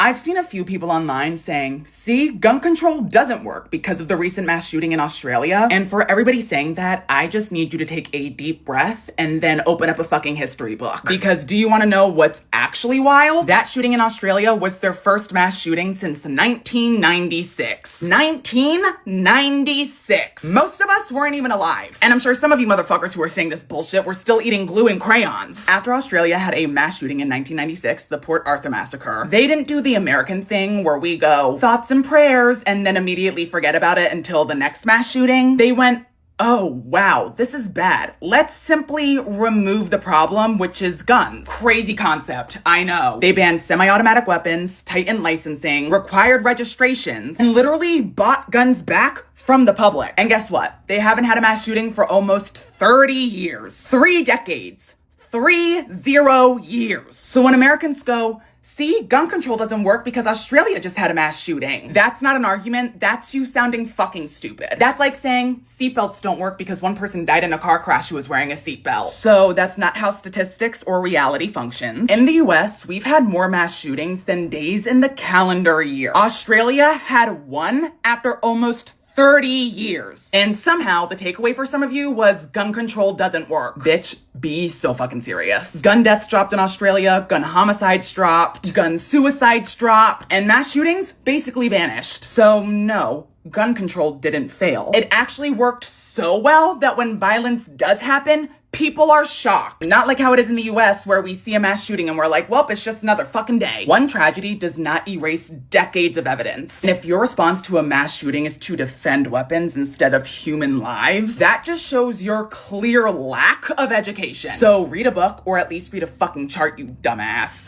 I've seen a few people online saying, see, gun control doesn't work because of the recent mass shooting in Australia. And for everybody saying that, I just need you to take a deep breath and then open up a fucking history book. Because do you want to know what's actually wild? That shooting in Australia was their first mass shooting since 1996. 1996. Most of us weren't even alive. And I'm sure some of you motherfuckers who are saying this bullshit were still eating glue and crayons. After Australia had a mass shooting in 1996, the Port Arthur massacre, they didn't do the American thing where we go thoughts and prayers and then immediately forget about it until the next mass shooting. They went, oh, wow, this is bad. Let's simply remove the problem, which is guns. Crazy concept, I know. They banned semi-automatic weapons, tightened licensing, required registrations, and literally bought guns back from the public. And guess what? They haven't had a mass shooting for almost 30 years. 3 decades. 30 years. So when Americans go, see, gun control doesn't work because Australia just had a mass shooting, that's not an argument. That's you sounding fucking stupid. That's like saying seatbelts don't work because one person died in a car crash who was wearing a seatbelt. So that's not how statistics or reality functions. In the US, we've had more mass shootings than days in the calendar year. Australia had one after almost 30 years. And somehow the takeaway for some of you was gun control doesn't work. Bitch, be so fucking serious. Gun deaths dropped in Australia, gun homicides dropped, gun suicides dropped, and mass shootings basically vanished. So no, gun control didn't fail. It actually worked so well that when violence does happen, people are shocked. Not like how it is in the US where we see a mass shooting and we're like, well, it's just another fucking day. One tragedy does not erase decades of evidence. And if your response to a mass shooting is to defend weapons instead of human lives, that just shows your clear lack of education. So read a book or at least read a fucking chart, you dumbass.